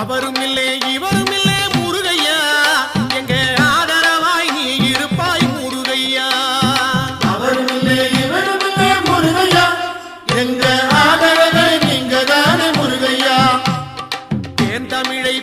அவரும் இல்லை இவரும் இல்லை முருகையா எங்க ஆதரவாய் நீ இருப்பாய் முருகையா அவரும் இல்லை இவரும் இல்லை முருகையா எங்க ஆதரவை நீங்க தானே முருகையா தேன் தமிழை